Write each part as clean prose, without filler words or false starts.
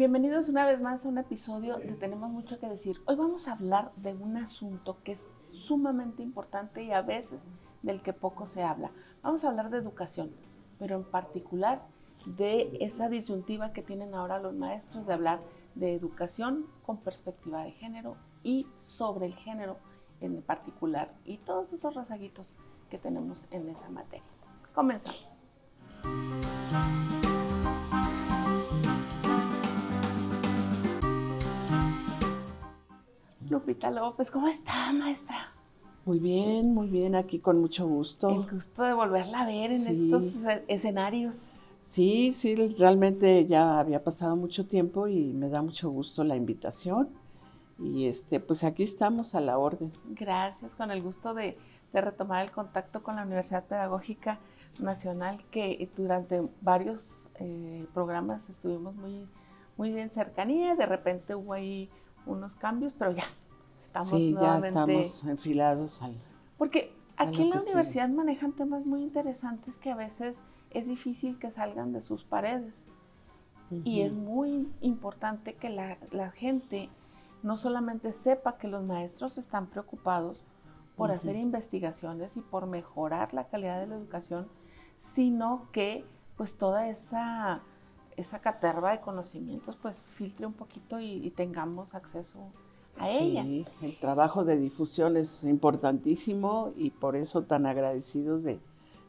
Bienvenidos una vez más a un episodio de Tenemos Mucho que Decir. Hoy vamos a hablar de un asunto que es sumamente importante y a veces del que poco se habla. Vamos a hablar de educación, pero en particular de esa disyuntiva que tienen ahora los maestros de hablar de educación con perspectiva de género y sobre el género en particular y todos esos rezaguitos que tenemos en esa materia. Comenzamos. Lupita López, ¿cómo está, maestra? Muy bien, aquí con mucho gusto. El gusto de volverla a ver en estos escenarios. Sí, realmente ya había pasado mucho tiempo y me da mucho gusto la invitación. Y pues aquí estamos a la orden. Gracias, con el gusto de retomar el contacto con la Universidad Pedagógica Nacional, que durante varios programas estuvimos muy en cercanía. De repente hubo ahí unos cambios, pero ya estamos nuevamente... ya estamos enfilados al... Porque aquí en la universidad manejan temas muy interesantes que a veces es difícil que salgan de sus paredes. Y es muy importante que la gente no solamente sepa que los maestros están preocupados por hacer investigaciones y por mejorar la calidad de la educación, sino que pues toda esa caterva de conocimientos pues filtre un poquito y tengamos acceso a ella. Sí, el trabajo de difusión es importantísimo y por eso tan agradecidos de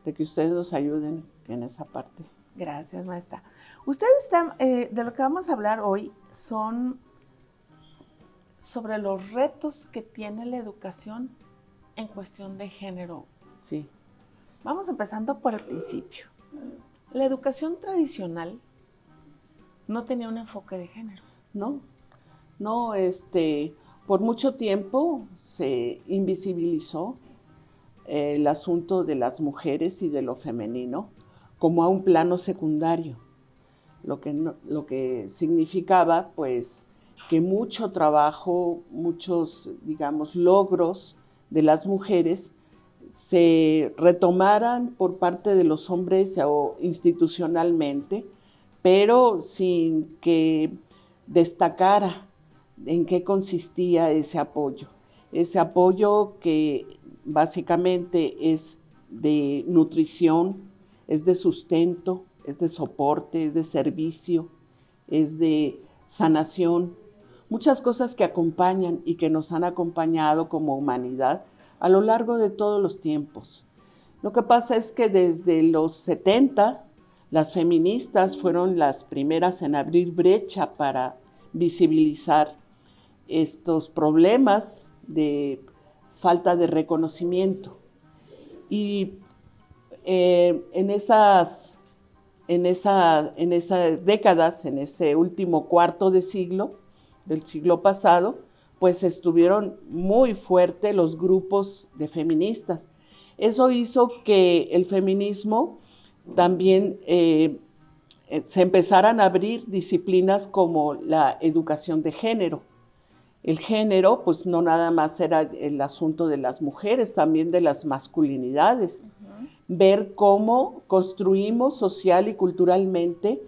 que ustedes nos ayuden en esa parte. Gracias, maestra. Ustedes están, de lo que vamos a hablar hoy son sobre los retos que tiene la educación en cuestión de género. Sí. Vamos empezando por el principio. La educación tradicional no tenía un enfoque de género. No, por mucho tiempo se invisibilizó el asunto de las mujeres y de lo femenino como a un plano secundario, lo que significaba pues que mucho trabajo, muchos, digamos, logros de las mujeres se retomaran por parte de los hombres o institucionalmente, pero sin que destacara en qué consistía ese apoyo que básicamente es de nutrición, es de sustento, es de soporte, es de servicio, es de sanación, muchas cosas que acompañan y que nos han acompañado como humanidad a lo largo de todos los tiempos. Lo que pasa es que desde los 70, las feministas fueron las primeras en abrir brecha para visibilizar estos problemas de falta de reconocimiento. Y en esas décadas, en ese último cuarto de siglo, del siglo pasado, pues estuvieron muy fuertes los grupos de feministas. Eso hizo que el feminismo también se empezaran a abrir disciplinas como la educación de género. El género, pues no nada más era el asunto de las mujeres, también de las masculinidades. Ver cómo construimos social y culturalmente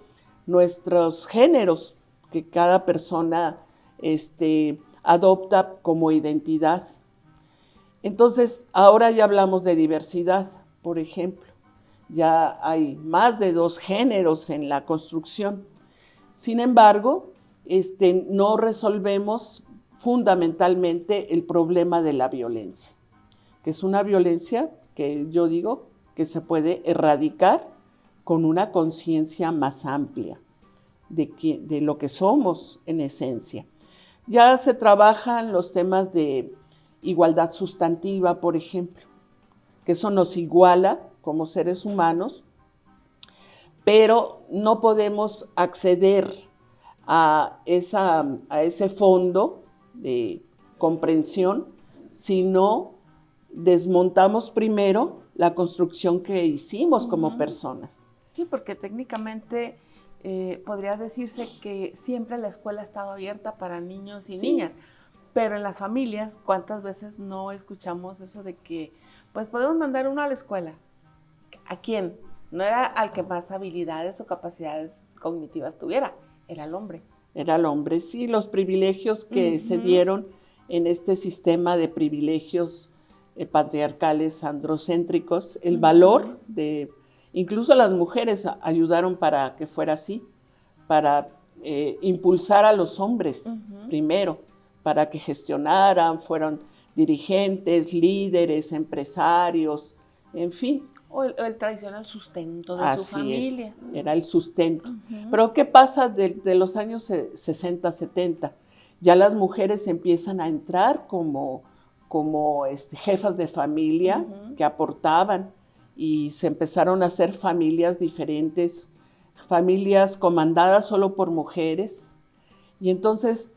nuestros géneros que cada persona adopta como identidad. Entonces, ahora ya hablamos de diversidad, por ejemplo. Ya hay más de 2 géneros en la construcción. Sin embargo, no resolvemos fundamentalmente el problema de la violencia, que es una violencia que yo digo que se puede erradicar con una conciencia más amplia de lo que somos en esencia. Ya se trabajan los temas de igualdad sustantiva, por ejemplo, que eso nos iguala como seres humanos, pero no podemos acceder a ese fondo de comprensión si no desmontamos primero la construcción que hicimos como personas. Sí, porque técnicamente podría decirse que siempre la escuela ha estado abierta para niños y niñas, pero en las familias, ¿cuántas veces no escuchamos eso de que pues podemos mandar uno a la escuela? ¿A quién? No era al que más habilidades o capacidades cognitivas tuviera, era el hombre. Era el hombre, sí, los privilegios que se dieron en este sistema de privilegios patriarcales androcéntricos, el valor de, incluso las mujeres ayudaron para que fuera así, para impulsar a los hombres primero, para que gestionaran, fueron dirigentes, líderes, empresarios, en fin. O el tradicional sustento de su familia. Era el sustento. Pero ¿qué pasa de los años 60, 70? Ya las mujeres empiezan a entrar como jefas de familia que aportaban y se empezaron a hacer familias diferentes, familias comandadas solo por mujeres. Y entonces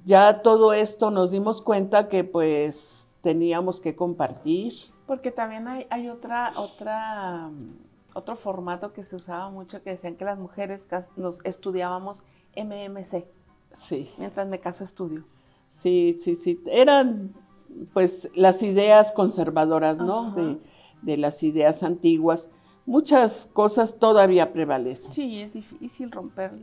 ya todo esto nos dimos cuenta que pues teníamos que compartir. Porque también hay otro formato que se usaba mucho, que decían que las mujeres nos estudiábamos MMC. Sí. Mientras me caso estudio. Sí. Eran pues las ideas conservadoras, ¿no? De las ideas antiguas. Muchas cosas todavía prevalecen. Sí, es difícil romper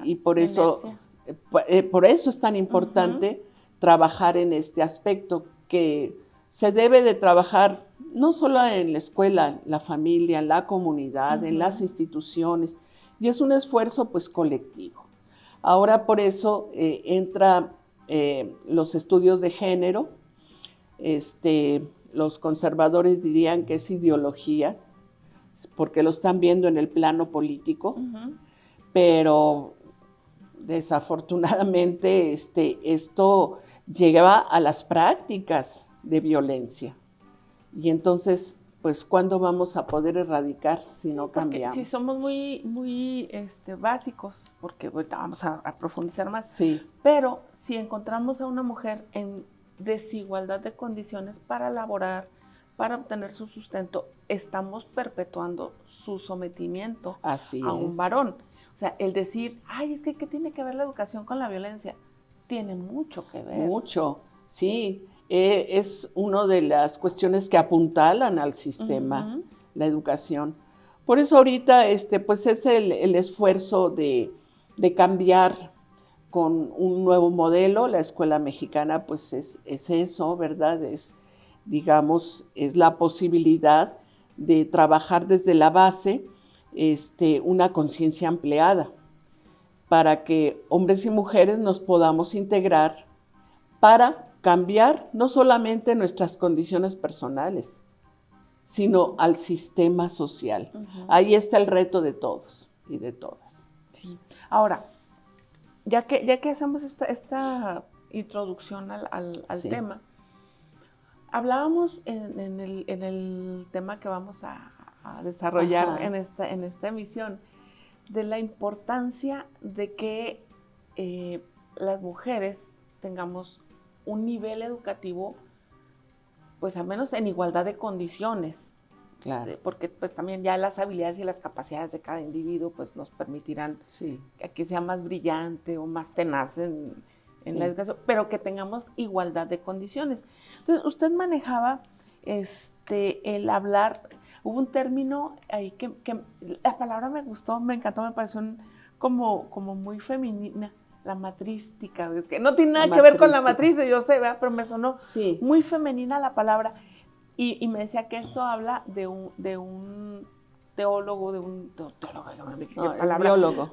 y por eso es tan importante trabajar en este aspecto, que se debe de trabajar no solo en la escuela, en la familia, en la comunidad, en las instituciones, y es un esfuerzo pues colectivo. Ahora por eso entra los estudios de género. Los conservadores dirían que es ideología, porque lo están viendo en el plano político, pero desafortunadamente esto lleva a las prácticas de violencia. Y entonces, pues, ¿cuándo vamos a poder erradicar si no cambiamos? Si somos muy básicos, porque ahorita vamos a profundizar más, sí. Pero si encontramos a una mujer en desigualdad de condiciones para laborar, para obtener su sustento, estamos perpetuando su sometimiento a un varón. O sea, el decir, ay, es que ¿qué tiene que ver la educación con la violencia? Tiene mucho que ver. Mucho, sí. Es una de las cuestiones que apuntalan al sistema, la educación. Por eso ahorita pues es el esfuerzo de cambiar con un nuevo modelo. La escuela mexicana pues es eso, ¿verdad? Digamos, es la posibilidad de trabajar desde la base una conciencia ampliada para que hombres y mujeres nos podamos integrar para cambiar no solamente nuestras condiciones personales, sino al sistema social. Ahí está el reto de todos y de todas. Sí. Ahora, ya que hacemos esta introducción al tema, hablábamos en el tema que vamos a desarrollar en esta emisión, de la importancia de que las mujeres tengamos un nivel educativo, pues al menos en igualdad de condiciones. Claro. Porque pues también ya las habilidades y las capacidades de cada individuo pues nos permitirán que sea más brillante o más tenaz en la educación, pero que tengamos igualdad de condiciones. Entonces, usted manejaba el hablar, hubo un término ahí que la palabra me gustó, me encantó, me pareció como muy femenina, la matrística. Es que no tiene nada que ver con la matriz, yo sé, ¿verdad? Pero me sonó muy femenina la palabra. Y me decía que esto habla de un teólogo, biólogo,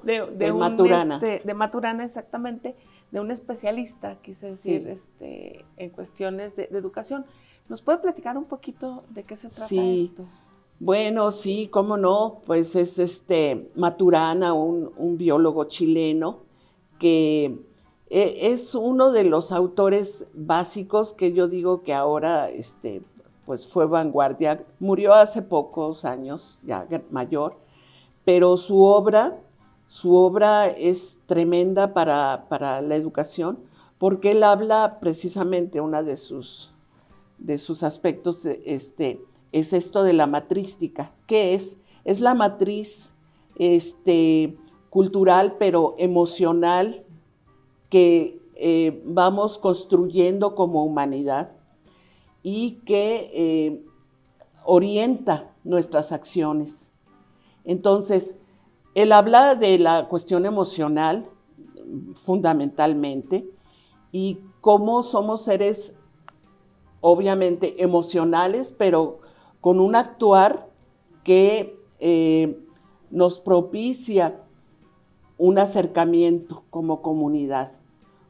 de Maturana. De Maturana, exactamente, de un especialista, quise decir, en cuestiones de educación. ¿Nos puede platicar un poquito de qué se trata esto? Bueno, sí, cómo no, pues es Maturana, un biólogo chileno, que es uno de los autores básicos que yo digo que ahora pues fue vanguardia. Murió hace pocos años, ya mayor, pero su obra es tremenda para la educación, porque él habla precisamente, una de sus aspectos es esto de la matrística. ¿Qué es? Es la matriz cultural, pero emocional, que vamos construyendo como humanidad y que orienta nuestras acciones. Entonces, él habla de la cuestión emocional, fundamentalmente, y cómo somos seres obviamente emocionales, pero con un actuar que nos propicia un acercamiento como comunidad.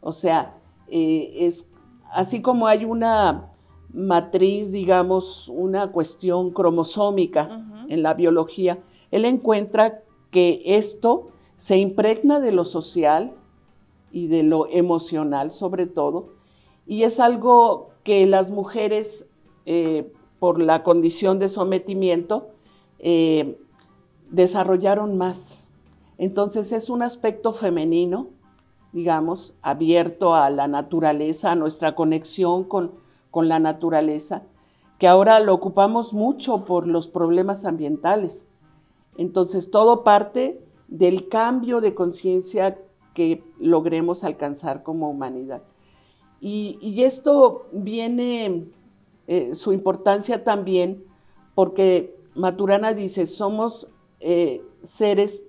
O sea, es así como hay una matriz, digamos, una cuestión cromosómica en la biología, él encuentra que esto se impregna de lo social y de lo emocional sobre todo, y es algo que las mujeres, por la condición de sometimiento, desarrollaron más. Entonces es un aspecto femenino, digamos, abierto a la naturaleza, a nuestra conexión con la naturaleza, que ahora lo ocupamos mucho por los problemas ambientales. Entonces todo parte del cambio de conciencia que logremos alcanzar como humanidad. Y esto viene, su importancia también, porque Maturana dice, somos seres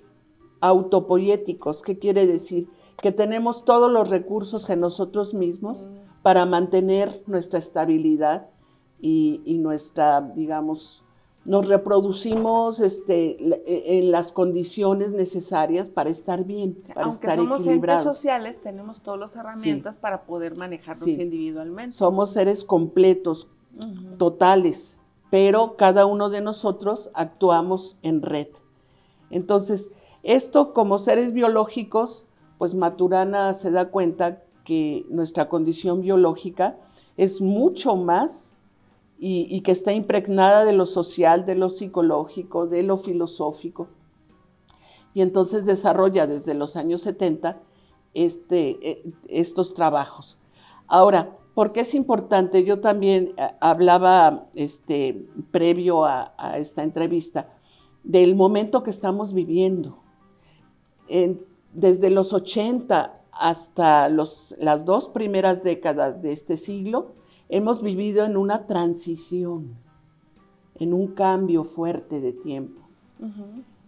autopoéticos. ¿Qué quiere decir? Que tenemos todos los recursos en nosotros mismos para mantener nuestra estabilidad y nuestra, digamos, nos reproducimos en las condiciones necesarias para estar bien, para Aunque estar somos equilibrados. entes sociales, tenemos todas las herramientas para poder manejarnos individualmente. Somos seres completos, totales, pero cada uno de nosotros actuamos en red. Entonces, esto como seres biológicos, pues Maturana se da cuenta que nuestra condición biológica es mucho más y que está impregnada de lo social, de lo psicológico, de lo filosófico. Y entonces desarrolla desde los años 70 estos trabajos. Ahora, ¿por qué es importante? Yo también hablaba previo a esta entrevista del momento que estamos viviendo. Desde los 80 hasta las 2 primeras décadas de este siglo, hemos vivido en una transición, en un cambio fuerte de tiempo.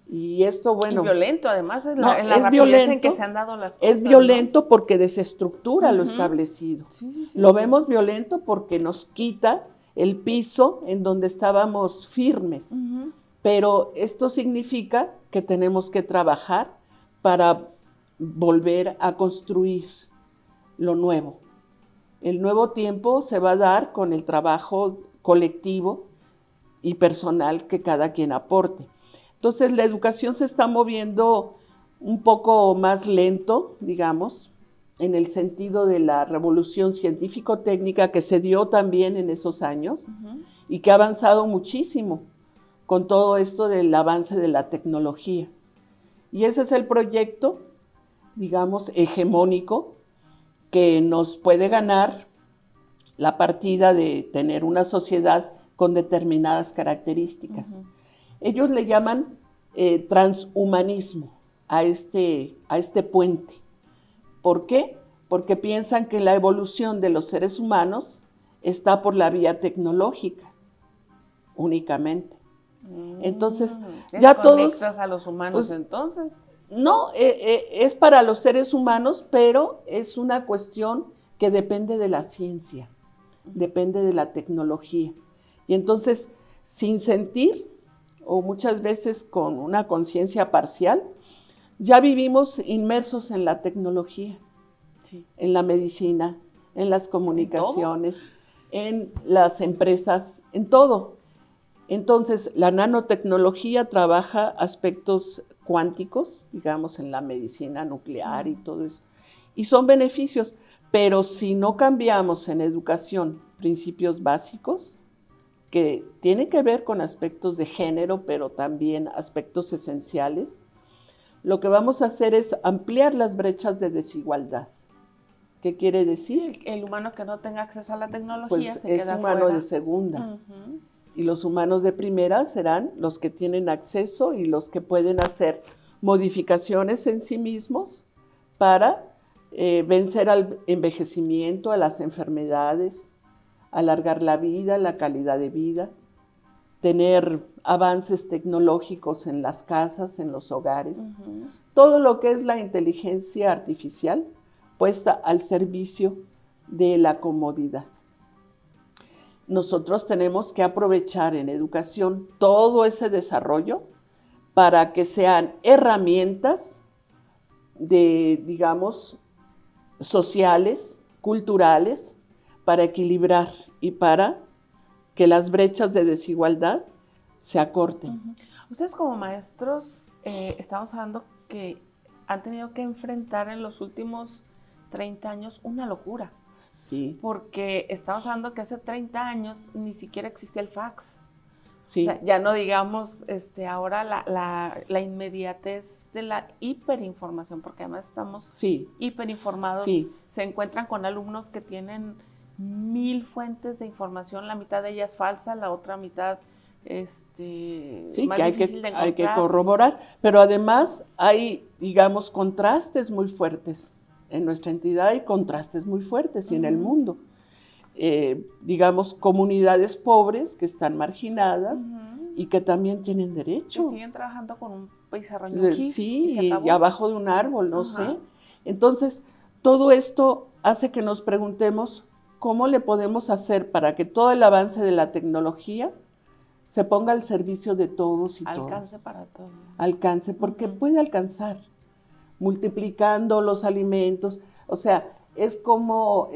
Y esto, bueno... Y violento, además, en la es rapidez violento, en que se han dado las cosas. Es violento, ¿no? Porque desestructura lo establecido. Sí. Lo vemos violento porque nos quita el piso en donde estábamos firmes. Pero esto significa que tenemos que trabajar para volver a construir lo nuevo. El nuevo tiempo se va a dar con el trabajo colectivo y personal que cada quien aporte. Entonces, la educación se está moviendo un poco más lento, digamos, en el sentido de la revolución científico-técnica que se dio también en esos años y que ha avanzado muchísimo con todo esto del avance de la tecnología. Y ese es el proyecto, digamos, hegemónico que nos puede ganar la partida de tener una sociedad con determinadas características. Ellos le llaman transhumanismo a este puente. ¿Por qué? Porque piensan que la evolución de los seres humanos está por la vía tecnológica únicamente. Entonces, ya todos... a los humanos, pues, entonces. No, es para los seres humanos, pero es una cuestión que depende de la ciencia, depende de la tecnología. Y entonces, sin sentir, o muchas veces con una conciencia parcial, ya vivimos inmersos en la tecnología, en la medicina, en las comunicaciones, en las empresas, en todo. Entonces, la nanotecnología trabaja aspectos cuánticos, digamos, en la medicina nuclear y todo eso. Y son beneficios, pero si no cambiamos en educación principios básicos, que tienen que ver con aspectos de género, pero también aspectos esenciales, lo que vamos a hacer es ampliar las brechas de desigualdad. ¿Qué quiere decir? El humano que no tenga acceso a la tecnología pues se es queda humano fuera. de segunda. Y los humanos de primera serán los que tienen acceso y los que pueden hacer modificaciones en sí mismos para vencer al envejecimiento, a las enfermedades, alargar la vida, la calidad de vida. tener avances tecnológicos en las casas, en los hogares, todo lo que es la inteligencia artificial puesta al servicio de la comodidad. Nosotros tenemos que aprovechar en educación todo ese desarrollo para que sean herramientas digamos, sociales, culturales, para equilibrar y para que las brechas de desigualdad se acorten. Ustedes como maestros, estamos hablando que han tenido que enfrentar en los últimos 30 años una locura. Sí. Porque estamos hablando que hace 30 años ni siquiera existía el fax. Sí. O sea, ya no digamos ahora la inmediatez de la hiperinformación, porque además estamos hiperinformados. Sí. Se encuentran con alumnos que tienen 1000 fuentes de información, la mitad de ellas falsa, la otra mitad más que difícil de encontrar. hay que corroborar, pero además hay, digamos, contrastes muy fuertes. En nuestra entidad hay contrastes muy fuertes y en el mundo. Digamos, comunidades pobres que están marginadas y que también tienen derecho. Que siguen trabajando con un pizarrón y un gis, y abajo de un árbol, no sé. Entonces, todo esto hace que nos preguntemos cómo le podemos hacer para que todo el avance de la tecnología se ponga al servicio de todos y todas. Alcance para todos. Alcance, porque puede alcanzar, multiplicando los alimentos. O sea, es como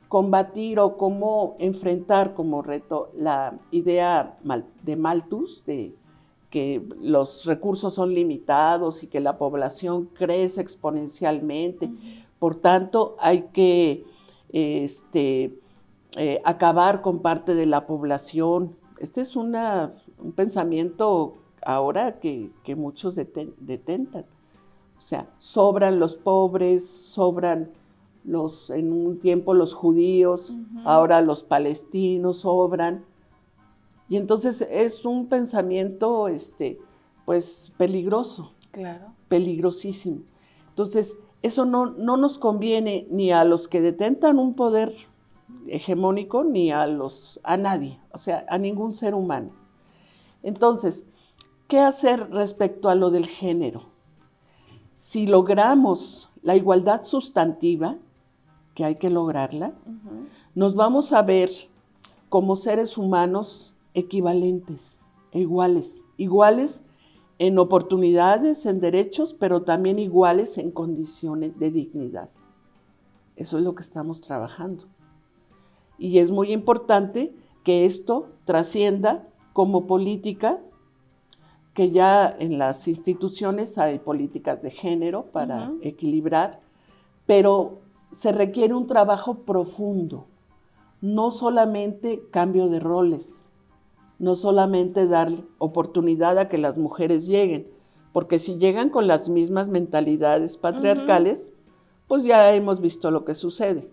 combatir o cómo enfrentar como reto la idea de Malthus, de que los recursos son limitados y que la población crece exponencialmente. Por tanto, hay que acabar con parte de la población. Este es un pensamiento ahora que muchos detentan. O sea, sobran los pobres, sobran en un tiempo los judíos, ahora los palestinos sobran. Y entonces es un pensamiento, pues, peligroso. Claro. Peligrosísimo. Entonces, eso no nos conviene ni a los que detentan un poder hegemónico, ni a nadie, o sea, a ningún ser humano. Entonces, ¿qué hacer respecto a lo del género? Si logramos la igualdad sustantiva, que hay que lograrla, nos vamos a ver como seres humanos equivalentes, iguales en oportunidades, en derechos, pero también iguales en condiciones de dignidad. Eso es lo que estamos trabajando. Y es muy importante que esto trascienda como política, que ya en las instituciones hay políticas de género para equilibrar, pero se requiere un trabajo profundo, no solamente cambio de roles, no solamente dar oportunidad a que las mujeres lleguen, porque si llegan con las mismas mentalidades patriarcales, pues ya hemos visto lo que sucede.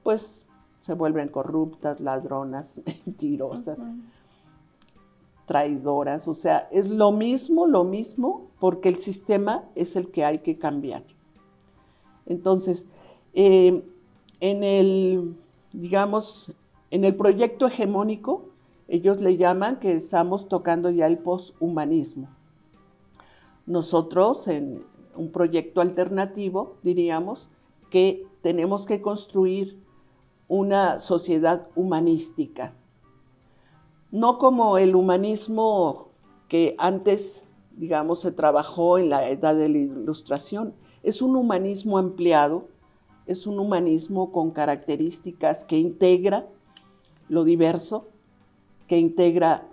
Pues se vuelven corruptas, ladronas, mentirosas, traidoras, o sea, es lo mismo, porque el sistema es el que hay que cambiar. Entonces, en el proyecto hegemónico, ellos le llaman que estamos tocando ya el poshumanismo. Nosotros, en un proyecto alternativo, diríamos que tenemos que construir una sociedad humanística. No como el humanismo que antes, digamos, se trabajó en la edad de la Ilustración. Es un humanismo ampliado, es un humanismo con características que integra lo diverso, que integra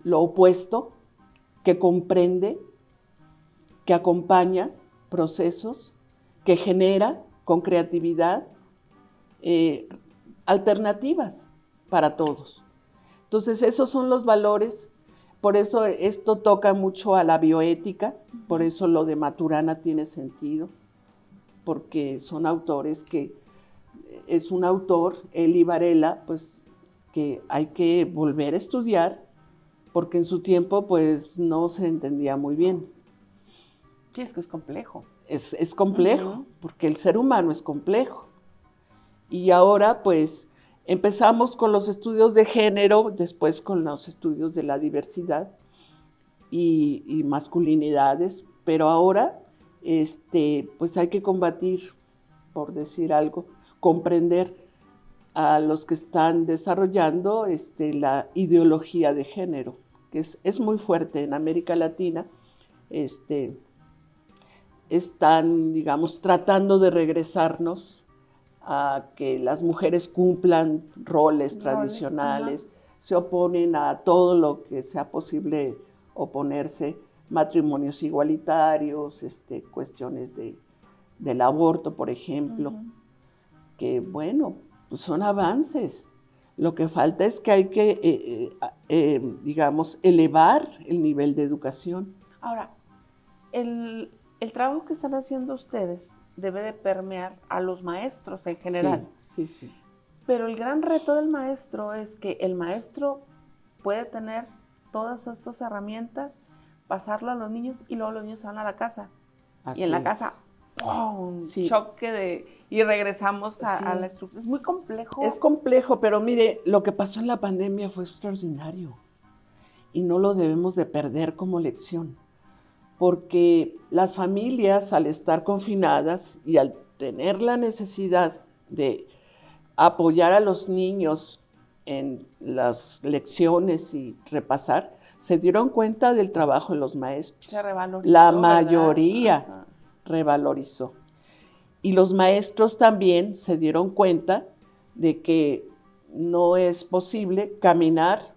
lo opuesto, que comprende, que acompaña procesos, que genera con creatividad alternativas para todos. Entonces, esos son los valores. Por eso esto toca mucho a la bioética, por eso lo de Maturana tiene sentido, porque son autores es un autor, Elie Varela, pues que hay que volver a estudiar, porque en su tiempo pues no se entendía muy bien. Sí, es que es complejo. Es complejo, porque el ser humano es complejo. Y ahora pues Empezamos con los estudios de género, después con los estudios de la diversidad y masculinidades, pero ahora pues hay que combatir, por decir algo, comprender a los que están desarrollando la ideología de género, que es muy fuerte en América Latina. Están, digamos, tratando de regresarnos a que las mujeres cumplan roles tradicionales, se oponen a todo lo que sea posible oponerse, matrimonios igualitarios, cuestiones del aborto, por ejemplo, que bueno, pues son avances. Lo que falta es que hay que, digamos, elevar el nivel de educación. Ahora, el trabajo que están haciendo ustedes debe de permear a los maestros en general. Sí, sí, sí. Pero el gran reto del maestro es que el maestro puede tener todas estas herramientas, pasarlo a los niños y luego los niños se van a la casa. Así y en la es. casa, ¡pum! Sí. Choque y regresamos a la estructura. Es muy complejo. Es complejo, pero mire, lo que pasó en la pandemia fue extraordinario y no lo debemos de perder como lección, porque las familias, al estar confinadas y al tener la necesidad de apoyar a los niños en las lecciones y repasar, se dieron cuenta del trabajo de los maestros. Se revalorizó, la mayoría ¿verdad? revalorizó. Y los maestros también se dieron cuenta de que no es posible caminar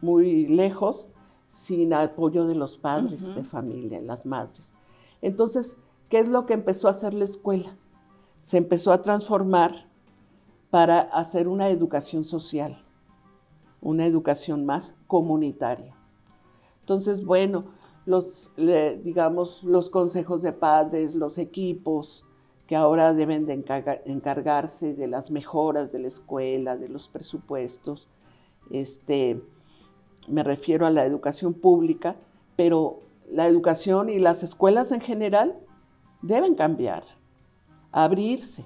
muy lejos sin apoyo de los padres de familia, las madres. Entonces, ¿qué es lo que empezó a hacer la escuela? Se empezó a transformar para hacer una educación social, una educación más comunitaria. Entonces, bueno, digamos, los consejos de padres, los equipos que ahora deben de encargarse de las mejoras de la escuela, de los presupuestos, me refiero a la educación pública, pero la educación y las escuelas en general deben cambiar, abrirse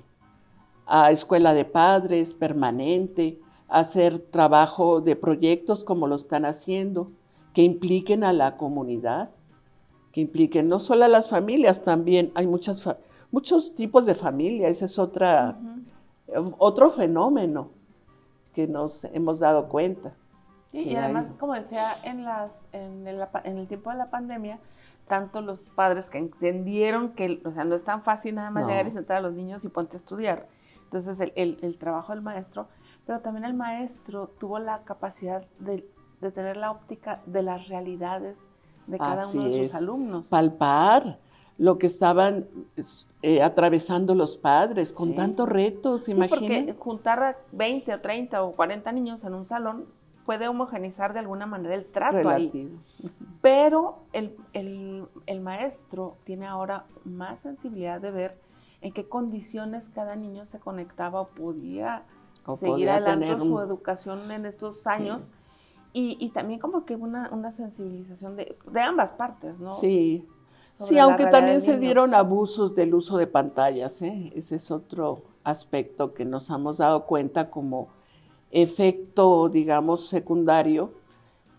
a escuela de padres permanente, hacer trabajo de proyectos como lo están haciendo, que impliquen a la comunidad, que impliquen no solo a las familias, también hay muchos tipos de familia. Ese es otro fenómeno que nos hemos dado cuenta. Y además, como decía, en el tiempo de la pandemia, tanto los padres que entendieron que, o sea, no es tan fácil nada más llegar y sentar a los niños y ponte a estudiar. Entonces, el trabajo del maestro, pero también el maestro tuvo la capacidad de tener la óptica de las realidades de cada uno de sus alumnos. Palpar lo que estaban atravesando los padres con tantos retos, imagínate. Porque juntar a 20 o 30 o 40 niños en un salón puede homogenizar de alguna manera el trato relativo ahí. Pero el maestro tiene ahora más sensibilidad de ver en qué condiciones cada niño se conectaba o podía seguir adelante su educación en estos años. Y también como que una sensibilización de ambas partes, ¿no? Sí, aunque también se dieron abusos del uso de pantallas, ¿eh? Ese es otro aspecto que nos hemos dado cuenta como efecto, digamos, secundario,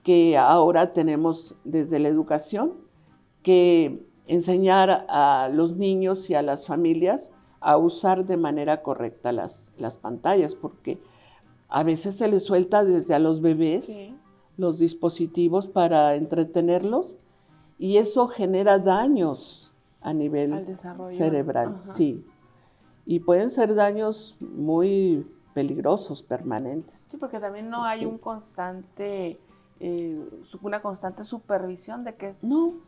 que ahora tenemos desde la educación, que enseñar a los niños y a las familias a usar de manera correcta las pantallas, porque a veces se les suelta desde a los bebés los dispositivos para entretenerlos y eso genera daños a nivel cerebral. Sí, y pueden ser daños muy peligrosos, permanentes. Sí, porque también no hay una constante supervisión de que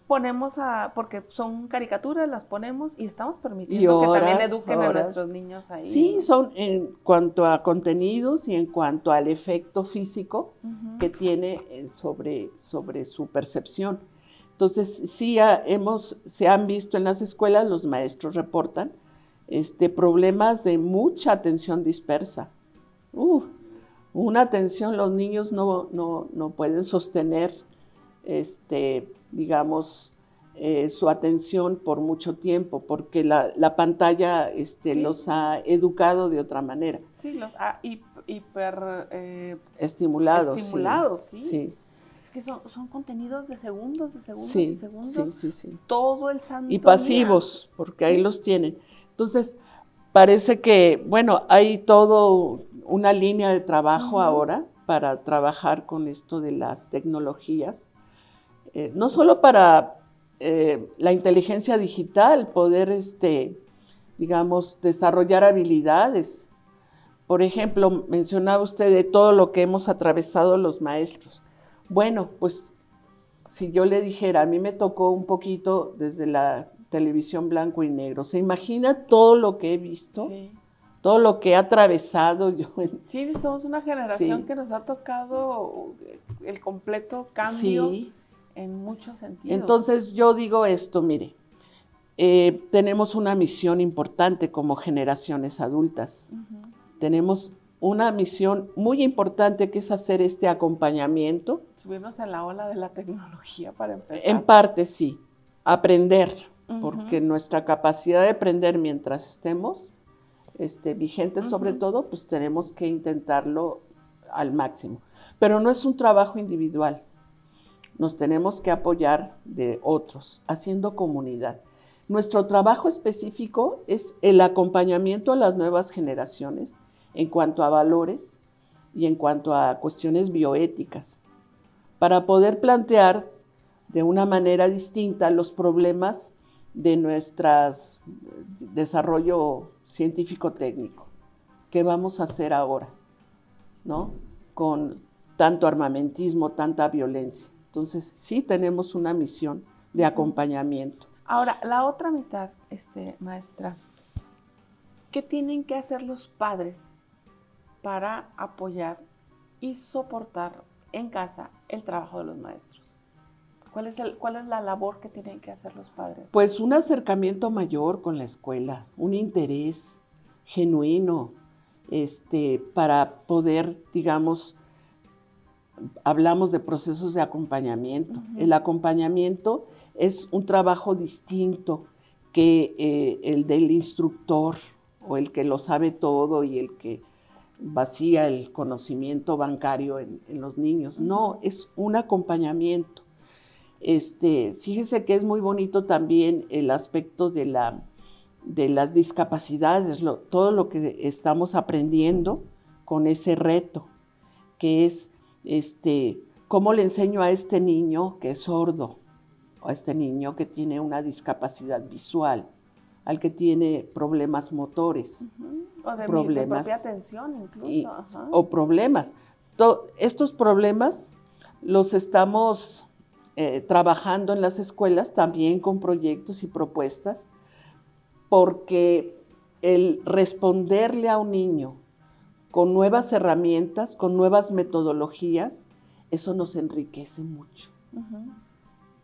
ponemos porque son caricaturas, las ponemos y estamos permitiendo que también eduquen a nuestros niños ahí. Sí, ¿no? Son en cuanto a contenidos y en cuanto al efecto físico que tiene sobre su percepción. Entonces, sí se han visto en las escuelas, los maestros reportan problemas de mucha atención dispersa. Una atención, los niños no pueden sostener, digamos, su atención por mucho tiempo, porque la pantalla los ha educado de otra manera. Sí, hiper estimulados. ¿sí? Sí. Es que son contenidos de segundos, Sí. todo el santo y pasivos, día. porque ahí los tienen. Entonces, parece que, bueno, hay todo una línea de trabajo ahora para trabajar con esto de las tecnologías, no solo para la inteligencia digital, poder, digamos, desarrollar habilidades. Por ejemplo, mencionaba usted de todo lo que hemos atravesado los maestros. Bueno, pues si yo le dijera, a mí me tocó un poquito desde la televisión blanco y negro. ¿Se imagina todo lo que he visto? Sí. Todo lo que he atravesado yo. Sí, somos una generación que nos ha tocado el completo cambio en muchos sentidos. Entonces yo digo esto, mire, tenemos una misión importante como generaciones adultas. Tenemos una misión muy importante que es hacer este acompañamiento. Subirnos en la ola de la tecnología para empezar. En parte sí, aprender, porque nuestra capacidad de aprender mientras estemos vigentes sobre todo, pues tenemos que intentarlo al máximo. Pero no es un trabajo individual, nos tenemos que apoyar de otros, haciendo comunidad. Nuestro trabajo específico es el acompañamiento a las nuevas generaciones en cuanto a valores y en cuanto a cuestiones bioéticas, para poder plantear de una manera distinta los problemas de nuestro desarrollo científico-técnico. ¿Qué vamos a hacer ahora? ¿No? Con tanto armamentismo, tanta violencia. Entonces, sí tenemos una misión de acompañamiento. Ahora, la otra mitad, maestra, ¿qué tienen que hacer los padres para apoyar y soportar en casa el trabajo de los maestros? ¿Cuál es la labor que tienen que hacer los padres? Pues un acercamiento mayor con la escuela, un interés genuino, para poder, digamos, hablamos de procesos de acompañamiento. El acompañamiento es un trabajo distinto que el del instructor o el que lo sabe todo y el que vacía el conocimiento bancario en los niños. No, es un acompañamiento. Fíjese que es muy bonito también el aspecto de las discapacidades, todo lo que estamos aprendiendo con ese reto, que es cómo le enseño a este niño que es sordo, o a este niño que tiene una discapacidad visual, al que tiene problemas motores, o de propia atención incluso. O problemas. Estos problemas los estamos trabajando en las escuelas también con proyectos y propuestas, porque el responderle a un niño con nuevas herramientas, con nuevas metodologías, eso nos enriquece mucho.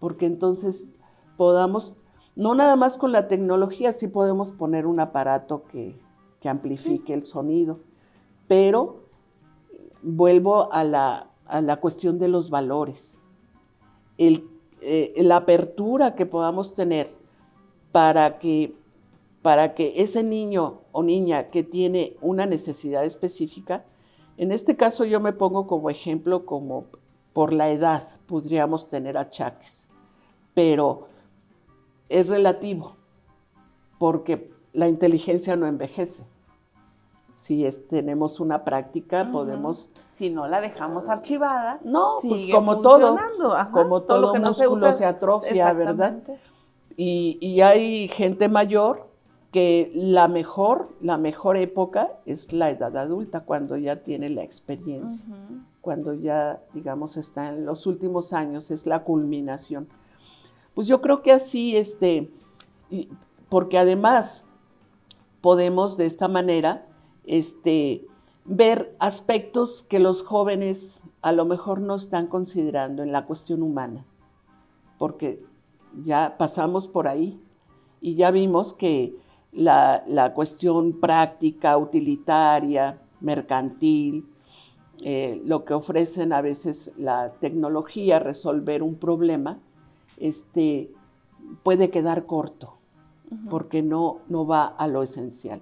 Porque entonces podamos, no nada más con la tecnología, sí podemos poner un aparato que amplifique el sonido, pero vuelvo a la cuestión de los valores. La apertura que podamos tener para que ese niño o niña que tiene una necesidad específica, en este caso yo me pongo como ejemplo, como por la edad podríamos tener achaques, pero es relativo, porque la inteligencia no envejece. Si tenemos una práctica, podemos... Si no la dejamos archivada, no, pues como todo lo que músculo se atrofia, ¿verdad? Y hay gente mayor que la mejor época es la edad adulta, cuando ya tiene la experiencia, cuando ya, digamos, está en los últimos años, es la culminación. Pues yo creo que así, porque además podemos de esta manera ver aspectos que los jóvenes a lo mejor no están considerando en la cuestión humana, porque ya pasamos por ahí y ya vimos que la cuestión práctica, utilitaria, mercantil, lo que ofrecen a veces la tecnología, resolver un problema, puede quedar corto, porque no va a lo esencial.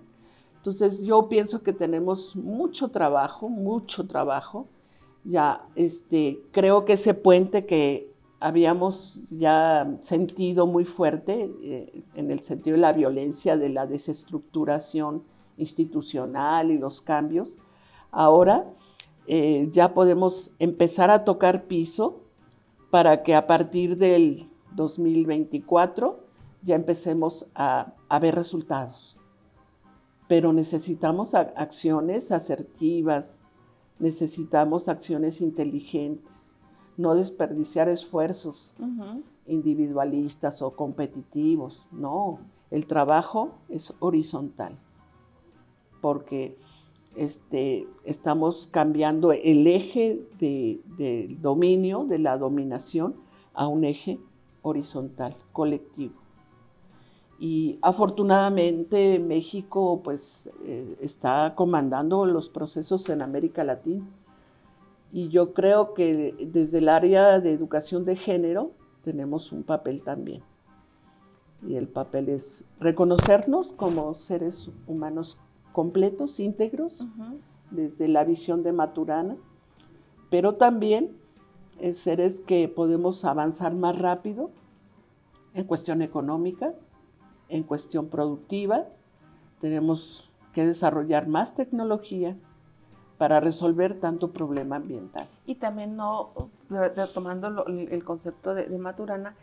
Entonces yo pienso que tenemos mucho trabajo, mucho trabajo. Ya creo que ese puente que habíamos ya sentido muy fuerte en el sentido de la violencia, de la desestructuración institucional y los cambios, ahora ya podemos empezar a tocar piso para que a partir del 2024 ya empecemos a ver resultados. Pero necesitamos acciones asertivas, necesitamos acciones inteligentes, no desperdiciar esfuerzos individualistas o competitivos. No, el trabajo es horizontal, porque estamos cambiando el eje del dominio, de la dominación, a un eje horizontal, colectivo. Y afortunadamente México pues, está comandando los procesos en América Latina. Y yo creo que desde el área de educación de género tenemos un papel también. Y el papel es reconocernos como seres humanos completos, íntegros, desde la visión de Maturana, pero también seres que podemos avanzar más rápido en cuestión económica, en cuestión productiva. Tenemos que desarrollar más tecnología para resolver tanto problema ambiental. Y también, retomando el concepto de Maturana,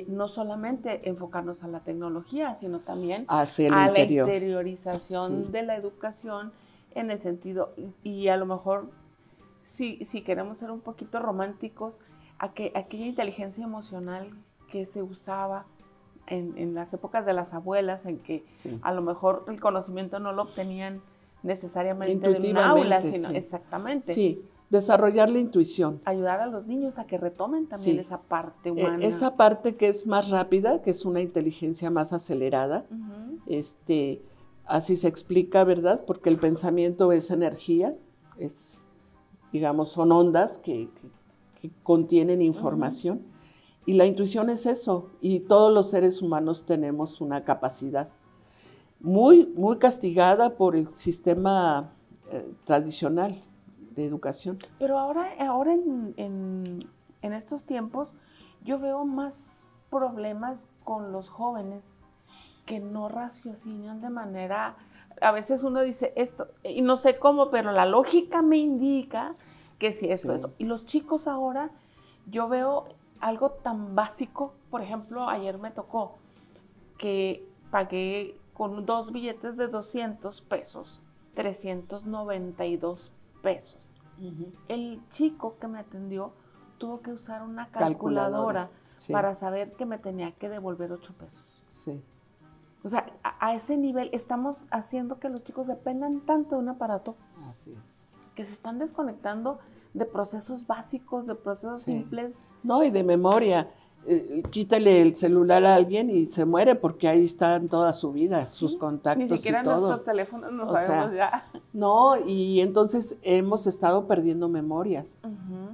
no solamente enfocarnos a la tecnología, sino también a la interiorización de la educación en el sentido, y a lo mejor, si queremos ser un poquito románticos, aquella inteligencia emocional que se usaba en las épocas de las abuelas, en que a lo mejor el conocimiento no lo obtenían necesariamente de un aula, sino exactamente. Sí, desarrollar la intuición. Ayudar a los niños a que retomen también esa parte humana. Esa parte que es más rápida, que es una inteligencia más acelerada. Así se explica, ¿verdad? Porque el pensamiento es energía, son ondas que contienen información. Y la intuición es eso, y todos los seres humanos tenemos una capacidad muy, muy castigada por el sistema tradicional de educación. Pero ahora en estos tiempos yo veo más problemas con los jóvenes que no raciocinan de manera, a veces uno dice esto, y no sé cómo, pero la lógica me indica que sí, esto. Y los chicos ahora, yo veo algo tan básico, por ejemplo, ayer me tocó que pagué con 2 billetes de 200 pesos, 392 pesos. El chico que me atendió tuvo que usar una calculadora. Para saber que me tenía que devolver 8 pesos. Sí. O sea, a ese nivel estamos haciendo que los chicos dependan tanto de un aparato. Así es. Que se están desconectando de procesos básicos, de procesos simples. No, y de memoria. Quítale el celular a alguien y se muere porque ahí están toda su vida, sus contactos y todo. Ni siquiera nuestros teléfonos no sabemos ya. No, y entonces hemos estado perdiendo memorias.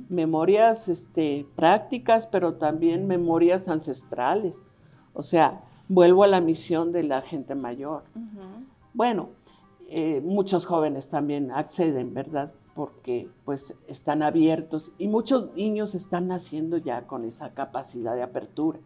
Memorias prácticas, pero también memorias ancestrales. O sea, vuelvo a la misión de la gente mayor. Bueno, muchos jóvenes también acceden, ¿verdad? Porque pues están abiertos y muchos niños están naciendo ya con esa capacidad de apertura.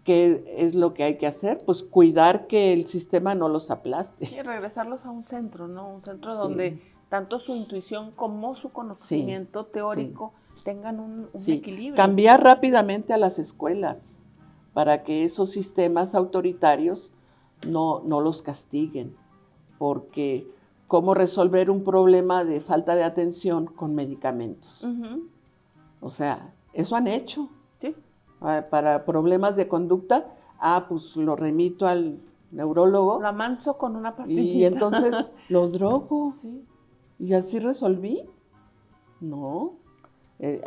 ¿Qué es lo que hay que hacer? Pues cuidar que el sistema no los aplaste. Y regresarlos a un centro, ¿no? Un centro donde tanto su intuición como su conocimiento teórico tengan un equilibrio. Cambiar rápidamente a las escuelas para que esos sistemas autoritarios no los castiguen, porque ¿cómo resolver un problema de falta de atención con medicamentos? O sea, eso han hecho. Sí. Para problemas de conducta, pues lo remito al neurólogo. Lo amanso con una pastillita. Y entonces lo drogo. Sí. Y así resolví. No.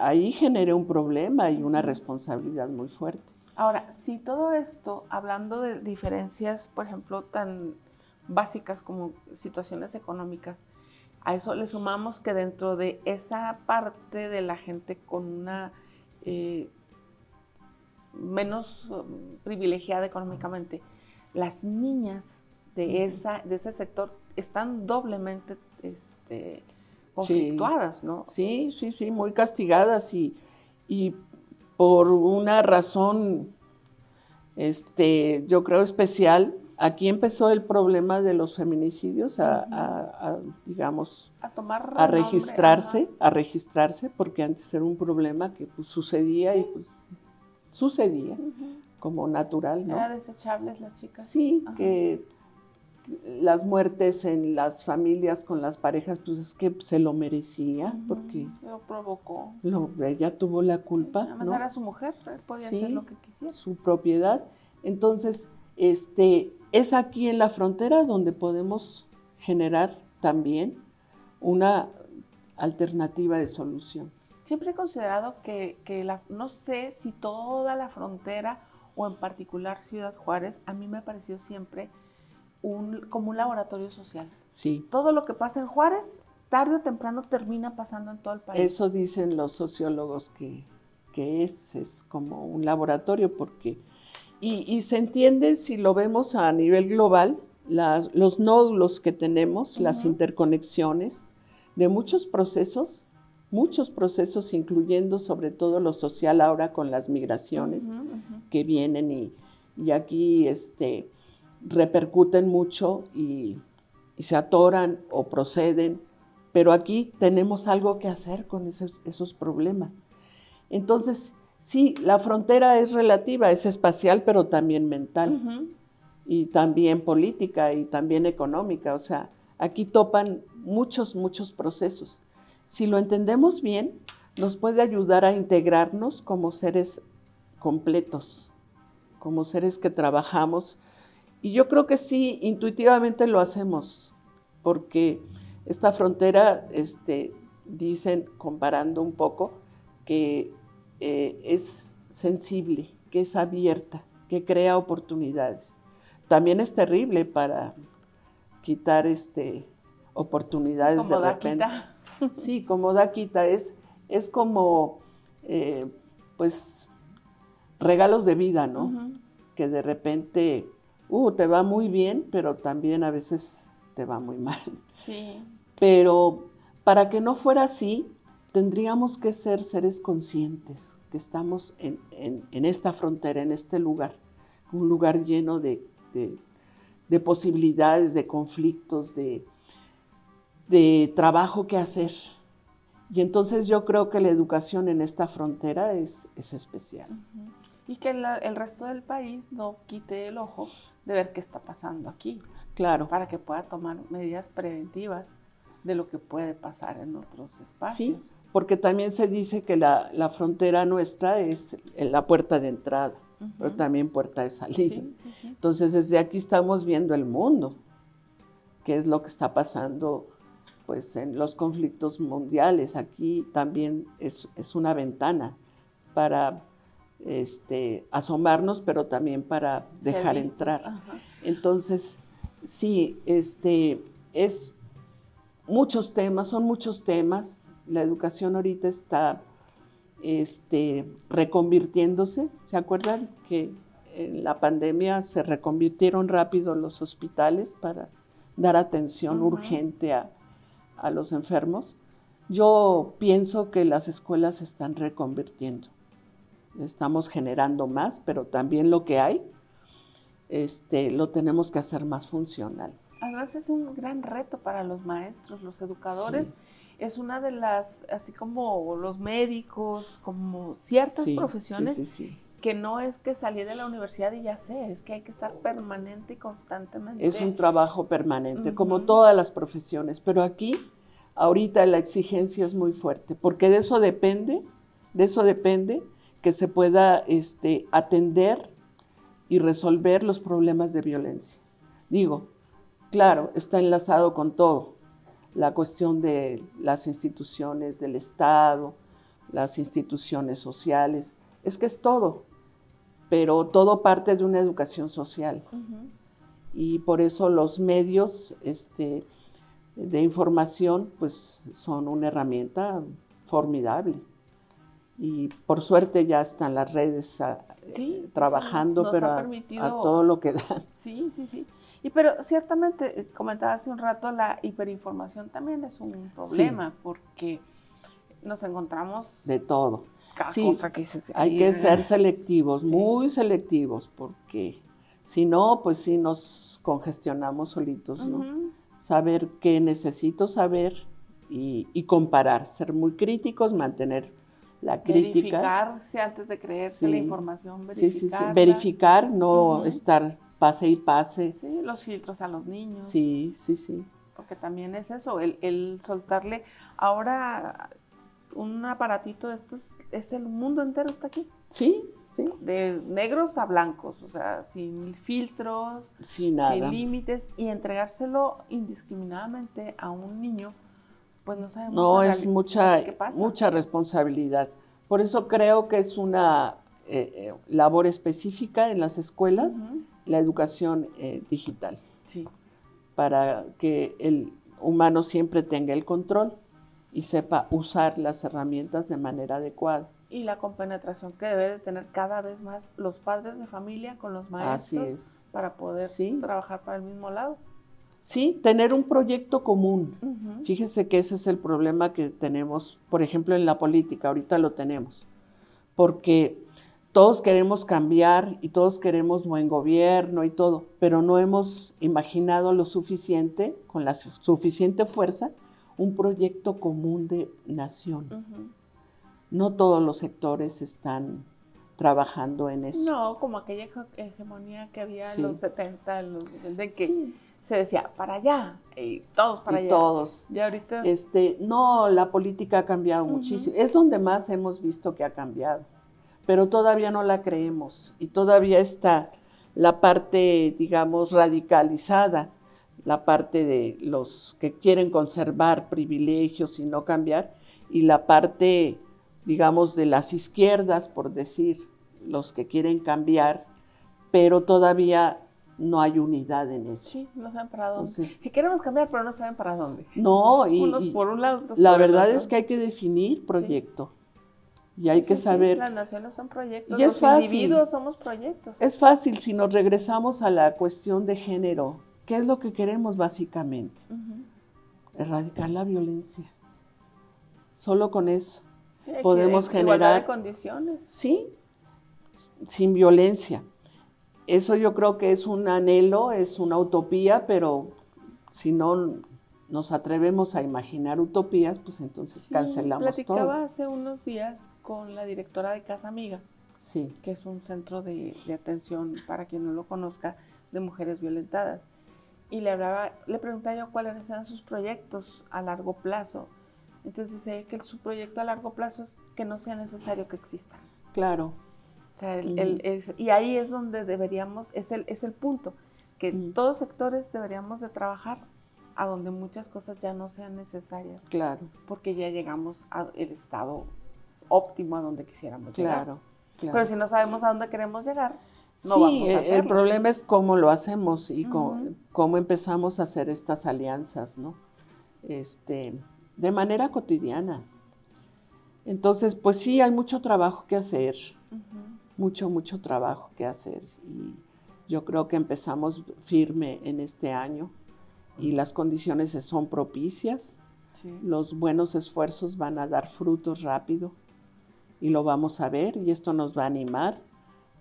Ahí generé un problema y una responsabilidad muy fuerte. Ahora, si todo esto, hablando de diferencias, por ejemplo, tan básicas como situaciones económicas, a eso le sumamos que dentro de esa parte de la gente con una menos privilegiada económicamente, las niñas de ese sector están doblemente conflictuadas, ¿no? Sí, muy castigadas y por una razón, yo creo especial. Aquí empezó el problema de los feminicidios digamos, a registrarse, porque antes era un problema que pues, sucedía y pues sucedía como natural, ¿no? ¿Eran desechables las chicas? Sí, que las muertes en las familias con las parejas, pues es que se lo merecía, porque lo provocó. Ella tuvo la culpa. Además, ¿no? Era su mujer, podía hacer lo que quisiera. Su propiedad. Entonces, es aquí en la frontera donde podemos generar también una alternativa de solución. Siempre he considerado que no sé si toda la frontera o en particular Ciudad Juárez, a mí me ha parecido siempre como un laboratorio social. Sí. Todo lo que pasa en Juárez, tarde o temprano termina pasando en todo el país. Eso dicen los sociólogos que es como un laboratorio, porque y se entiende si lo vemos a nivel global, los nódulos que tenemos, las interconexiones de muchos procesos, incluyendo sobre todo lo social ahora con las migraciones que vienen y aquí repercuten mucho y se atoran o proceden, pero aquí tenemos algo que hacer con esos problemas. Entonces, sí, la frontera es relativa, es espacial, pero también mental, y también política, y también económica. O sea, aquí topan muchos procesos. Si lo entendemos bien, nos puede ayudar a integrarnos como seres completos, como seres que trabajamos. Y yo creo que sí, intuitivamente lo hacemos, porque esta frontera, dicen, comparando un poco, que es sensible, que es abierta, que crea oportunidades. También es terrible para quitar oportunidades como de repente. Quita. Sí, como da quita, es como pues regalos de vida, ¿no? Que de repente te va muy bien, pero también a veces te va muy mal. Sí. Pero para que no fuera así, tendríamos que ser seres conscientes que estamos en esta frontera, en este lugar, un lugar lleno de posibilidades, de conflictos, de trabajo que hacer. Y entonces yo creo que la educación en esta frontera es especial. Y que el resto del país no quite el ojo de ver qué está pasando aquí. Claro. Para que pueda tomar medidas preventivas de lo que puede pasar en otros espacios. Sí, porque también se dice que la frontera nuestra es la puerta de entrada, pero también puerta de salida. Sí. Entonces, desde aquí estamos viendo el mundo, qué es lo que está pasando pues, en los conflictos mundiales. Aquí también es una ventana para asomarnos, pero también para dejar entrar. Entonces, sí, son muchos temas. La educación ahorita está reconvirtiéndose. ¿Se acuerdan que en la pandemia se reconvirtieron rápido los hospitales para dar atención urgente a los enfermos? Yo pienso que las escuelas se están reconvirtiendo. Estamos generando más, pero también lo que hay, lo tenemos que hacer más funcional. Además es un gran reto para los maestros, los educadores. Sí. Es una de las, así como los médicos, como ciertas profesiones, que no es que salí de la universidad y ya sé, es que hay que estar permanente y constantemente. Es un trabajo permanente, como todas las profesiones, pero aquí, ahorita la exigencia es muy fuerte, porque de eso depende que se pueda atender y resolver los problemas de violencia. Digo, claro, está enlazado con todo, la cuestión de las instituciones del Estado, las instituciones sociales, es que es todo, pero todo parte de una educación social. Y por eso los medios de información pues, son una herramienta formidable. Y por suerte ya están las redes trabajando, pero a todo lo que dan. Sí. Y pero ciertamente, comentaba hace un rato, la hiperinformación también es un problema, porque nos encontramos de todo. cada Sí, cosa que dices, hay que ser selectivos, Sí. muy selectivos, porque si no, pues sí nos congestionamos solitos, ¿no? Saber qué necesito saber y comparar, ser muy críticos, mantener la crítica. Verificarse antes de creerse Sí, la información, sí, verificarla. verificar, no estar pase y pase. Sí, los filtros a los niños. Sí, sí, sí. Porque también es eso, el soltarle. Ahora, un aparatito de estos, es el mundo entero está aquí. Sí, sí. De negros a blancos, o sea, sin filtros, sin nada, sin límites, y entregárselo indiscriminadamente a un niño, pues no sabemos. No, es mucha responsabilidad. Por eso creo que es una labor específica en las escuelas, la educación digital. Sí. Para que el humano siempre tenga el control y sepa usar las herramientas de manera adecuada. Y la compenetración que debe de tener cada vez más los padres de familia con los maestros para poder trabajar para el mismo lado. Sí, tener un proyecto común. Fíjese que ese es el problema que tenemos, por ejemplo, en la política, ahorita lo tenemos, porque todos queremos cambiar y todos queremos buen gobierno y todo, pero no hemos imaginado lo suficiente, con la suficiente fuerza, un proyecto común de nación. No todos los sectores están trabajando en eso. No, como aquella hegemonía que había en los 70, de que se decía, para allá, y todos para allá. Todos. Y ahorita... No, la política ha cambiado muchísimo. Es donde más hemos visto que ha cambiado. Pero todavía no la creemos. Y todavía está la parte, digamos, radicalizada, la parte de los que quieren conservar privilegios y no cambiar, y la parte, digamos, de las izquierdas, por decir, los que quieren cambiar, pero todavía no hay unidad en eso. Sí, no saben para dónde. Entonces, y queremos cambiar, pero no saben para dónde. No, unos por un lado, otros la por verdad el otro. es que hay que definir proyecto. Y hay que saber. Las naciones son proyectos, y los es fácil. individuos somos proyectos. Es fácil si nos regresamos a la cuestión de género. ¿Qué es lo que queremos básicamente? Erradicar la violencia. Solo con eso podemos generar igualdad de condiciones. Sí, sin violencia. Eso yo creo que es un anhelo, es una utopía, pero si no nos atrevemos a imaginar utopías, pues entonces cancelamos todo. Platicaba hace unos días con la directora de Casa Amiga, que es un centro de atención, para quien no lo conozca, de mujeres violentadas. Y le preguntaba yo cuáles eran sus proyectos a largo plazo. Entonces dice que su proyecto a largo plazo es que no sea necesario que existan. Claro. O sea, y ahí es donde deberíamos, es el punto, que todos sectores deberíamos de trabajar a donde muchas cosas ya no sean necesarias. Claro. Porque ya llegamos al estado óptimo a donde quisiéramos llegar. Claro. Pero si no sabemos a dónde queremos llegar, no vamos a hacerlo. El problema es cómo lo hacemos y cómo empezamos a hacer estas alianzas, ¿no? De manera cotidiana. Entonces, pues sí, hay mucho trabajo que hacer. Mucho trabajo que hacer. Y yo creo que empezamos firme en este año y las condiciones son propicias. Los buenos esfuerzos van a dar frutos rápido y lo vamos a ver, y esto nos va a animar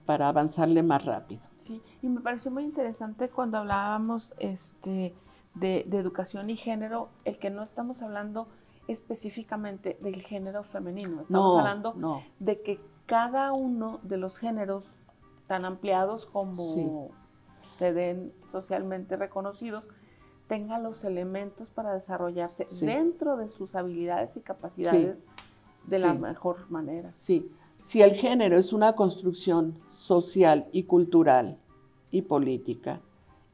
para avanzarle más rápido. Sí, y me pareció muy interesante cuando hablábamos de educación y género, el que no estamos hablando específicamente del género femenino, estamos hablando de que cada uno de los géneros tan ampliados como se den socialmente reconocidos, tenga los elementos para desarrollarse dentro de sus habilidades y capacidades de la mejor manera. Sí, si el género es una construcción social y cultural y política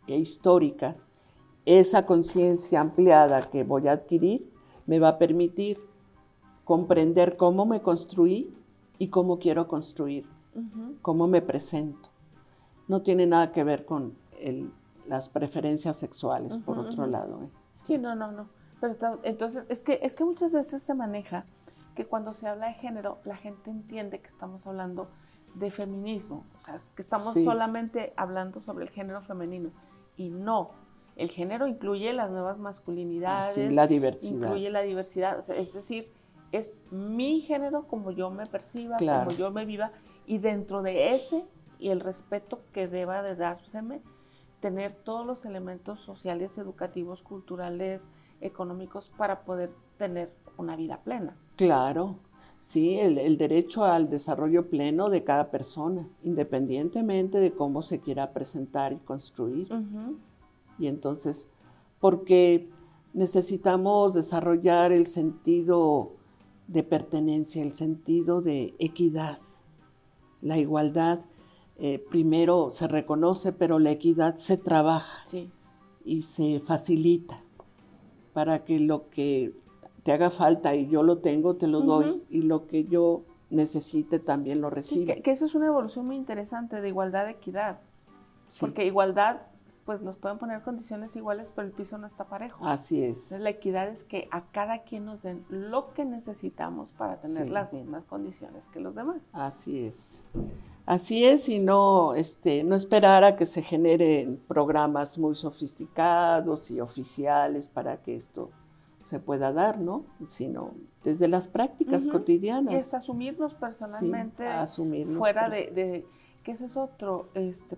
e histórica, esa conciencia ampliada que voy a adquirir me va a permitir comprender cómo me construí y cómo quiero construir, cómo me presento. No tiene nada que ver con las preferencias sexuales, por otro lado. Sí, no. Pero entonces, es que muchas veces se maneja que cuando se habla de género, la gente entiende que estamos hablando de feminismo, o sea, que estamos solamente hablando sobre el género femenino. y no. El género incluye las nuevas masculinidades, sí, la diversidad. incluye la diversidad, o sea, es decir, es mi género como yo me perciba, Claro. como yo me viva, y dentro de ese y el respeto que deba de dárseme, tener todos los elementos sociales, educativos, culturales, económicos para poder tener una vida plena. Claro, sí, el derecho al desarrollo pleno de cada persona, independientemente de cómo se quiera presentar y construir. Y entonces, porque necesitamos desarrollar el sentido de pertenencia, el sentido de equidad, la igualdad. Primero se reconoce, pero la equidad se trabaja y se facilita para que lo que te haga falta y yo lo tengo, te lo doy, y lo que yo necesite también lo recibo. Sí, que eso es una evolución muy interesante de igualdad, equidad, porque igualdad, pues nos pueden poner condiciones iguales, pero el piso no está parejo. Así es. Entonces, la equidad es que a cada quien nos den lo que necesitamos para tener las mismas condiciones que los demás. Así es. Así es, y no esperar a que se generen programas muy sofisticados y oficiales para que esto se pueda dar, ¿no? Sino desde las prácticas cotidianas. Y hasta asumirnos personalmente, fuera de que ese es otro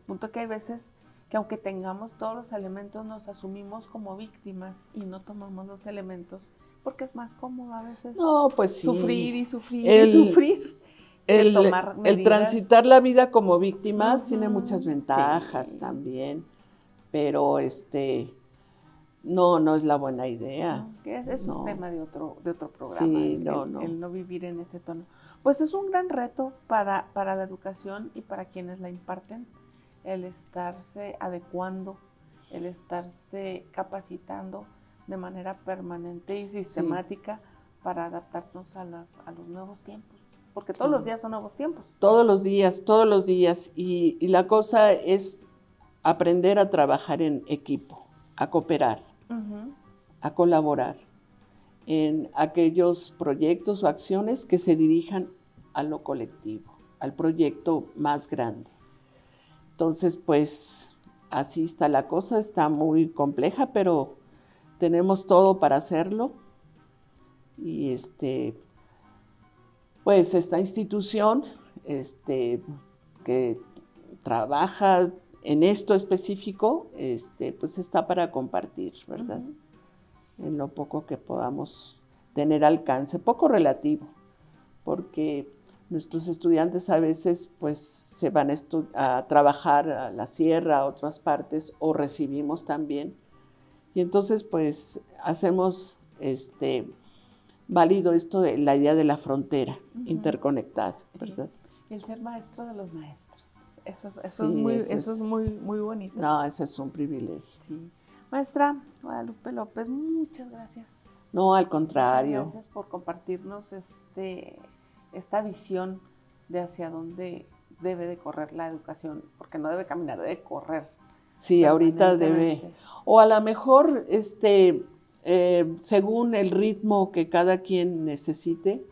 punto, que hay veces que aunque tengamos todos los elementos, nos asumimos como víctimas y no tomamos los elementos, porque es más cómodo a veces sufrir y sufrir y sufrir. El transitar la vida como víctimas tiene muchas ventajas también, pero no es la buena idea. Eso es tema de otro programa, el no vivir en ese tono. Pues es un gran reto para la educación y para quienes la imparten, el estarse adecuando, el estarse capacitando de manera permanente y sistemática para adaptarnos a los nuevos tiempos, porque todos los días son nuevos tiempos. Todos los días, y la cosa es aprender a trabajar en equipo, a cooperar, a colaborar en aquellos proyectos o acciones que se dirijan a lo colectivo, al proyecto más grande. Entonces, pues, así está la cosa, está muy compleja, pero tenemos todo para hacerlo. Y pues, esta institución que trabaja en esto específico, pues está para compartir, ¿verdad? En lo poco que podamos tener alcance, poco relativo, porque nuestros estudiantes a veces pues se van a trabajar a la sierra, a otras partes, o recibimos también. Y entonces pues hacemos válido esto de la idea de la frontera interconectada, ¿verdad? El ser maestro de los maestros. Eso es muy bonito. No, eso es un privilegio. Sí. Maestra Guadalupe López, muchas gracias. No, al contrario. Muchas gracias por compartirnos esta visión de hacia dónde debe de correr la educación, porque no debe caminar, debe correr. Sí, ahorita debe. O a lo mejor, según el ritmo que cada quien necesite,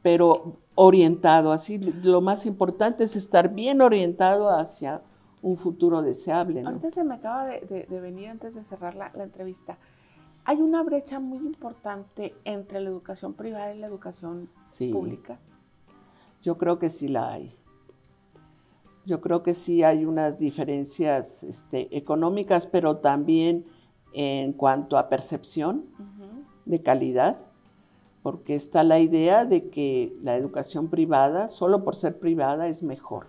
pero orientado. Así, lo más importante es estar bien orientado hacia un futuro deseable, ¿no? Ahorita se me acaba de venir, antes de cerrar la entrevista, hay una brecha muy importante entre la educación privada y la educación pública. Yo creo que sí la hay. Yo creo que sí hay unas diferencias económicas, pero también en cuanto a percepción de calidad, porque está la idea de que la educación privada, solo por ser privada, es mejor.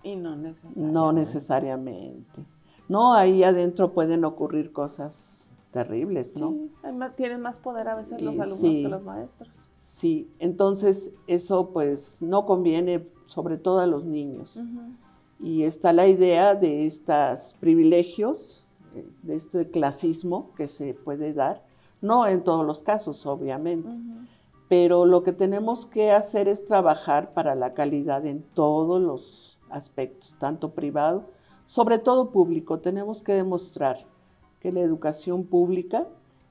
Y no necesariamente. No necesariamente. No, ahí adentro pueden ocurrir cosas terribles, ¿no? Sí, tienen más poder a veces los alumnos que los maestros. Sí, entonces eso pues no conviene, sobre todo a los niños. Y está la idea de estos privilegios, de este clasismo que se puede dar, no en todos los casos, obviamente, pero lo que tenemos que hacer es trabajar para la calidad en todos los aspectos, tanto privado, sobre todo público. Tenemos que demostrar que la educación pública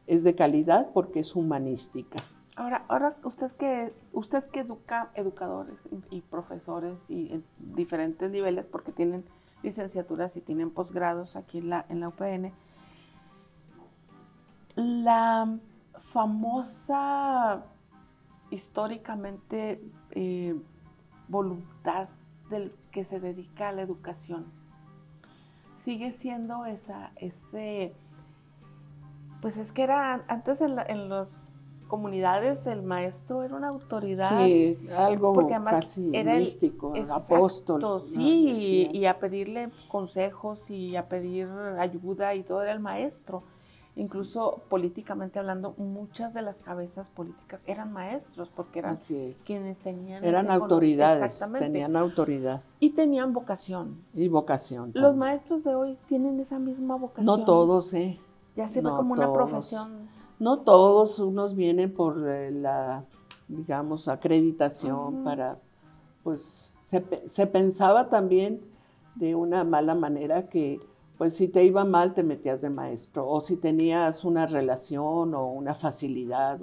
es de calidad porque es humanística. Ahora usted que educa educadores y profesores y en diferentes niveles, porque tienen licenciaturas y tienen posgrados aquí en la UPN. La famosa, históricamente, voluntad del que se dedica a la educación sigue siendo pues es que era antes en las comunidades el maestro era una autoridad. Sí, algo porque además casi era místico, exacto, apóstol. sí, y a pedirle consejos y a pedir ayuda y todo era el maestro. Incluso políticamente hablando, muchas de las cabezas políticas eran maestros porque eran quienes tenían eran autoridades, tenían autoridad. Y tenían vocación. Y vocación también. Los maestros de hoy tienen esa misma vocación. No todos, Ya se ve como una profesión. No todos, unos vienen por la, digamos, acreditación para, pues, se pensaba también de una mala manera que, pues, si te iba mal te metías de maestro, o si tenías una relación o una facilidad,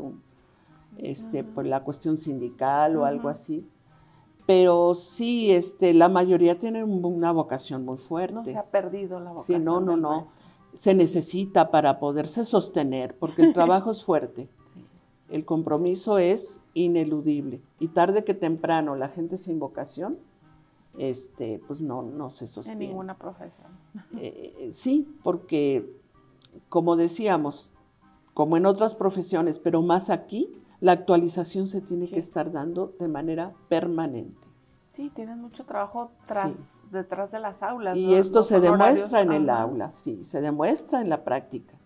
por la cuestión sindical o algo así. Pero sí, la mayoría tienen una vocación muy fuerte. No se ha perdido la vocación. Sí, no. Maestro. Se necesita para poderse sostener, porque el trabajo es fuerte. Sí. El compromiso es ineludible. Y tarde que temprano la gente sin vocación, pues no se sostiene. En ninguna profesión. Sí, porque, como decíamos, como en otras profesiones, pero más aquí, la actualización se tiene que estar dando de manera permanente. Sí, tienen mucho trabajo detrás de las aulas. Y esto se demuestra en el aula, se demuestra en la práctica.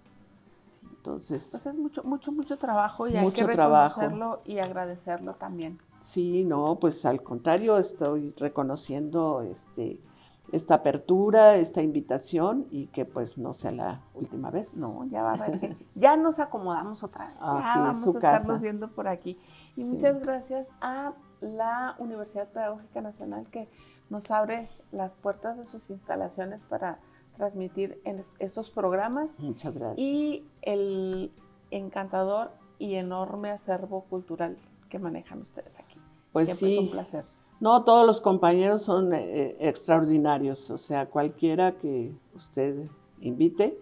Sí. Entonces, pues es mucho trabajo y hay que reconocerlo y agradecerlo también. Sí, no, pues al contrario, estoy reconociendo esta apertura, esta invitación y que pues no sea la última vez. No, ya va a ver que ya nos acomodamos otra vez. Ya vamos a estarnos viendo por aquí. Y muchas gracias a la Universidad Pedagógica Nacional que nos abre las puertas de sus instalaciones para transmitir en estos programas. Muchas gracias. Y el encantador y enorme acervo cultural que manejan ustedes aquí. Pues siempre es un placer. No, todos los compañeros son extraordinarios, o sea, cualquiera que usted invite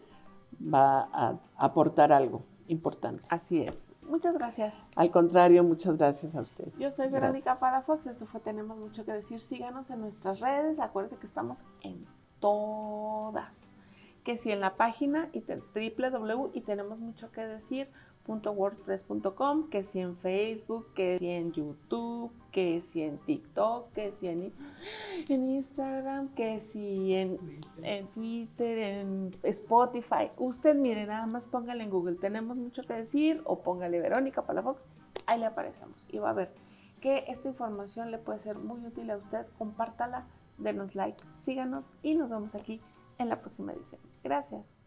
va a aportar algo importante. Así es. Muchas gracias. Al contrario, muchas gracias a ustedes. Yo soy Verónica Palafox, esto fue Tenemos Mucho que Decir. Síganos en nuestras redes, acuérdense que estamos en todas. Que si en la página www y tenemos mucho que decir .wordpress.com, que si en Facebook, que si en YouTube, que si en TikTok, que si en Instagram, que si en Twitter, en Spotify. Usted mire, nada más póngale en Google Tenemos Mucho que Decir o póngale Verónica Palafox, ahí le aparecemos y va a ver que esta información le puede ser muy útil a usted. Compártala, denos like, síganos y nos vemos aquí en la próxima edición. Gracias.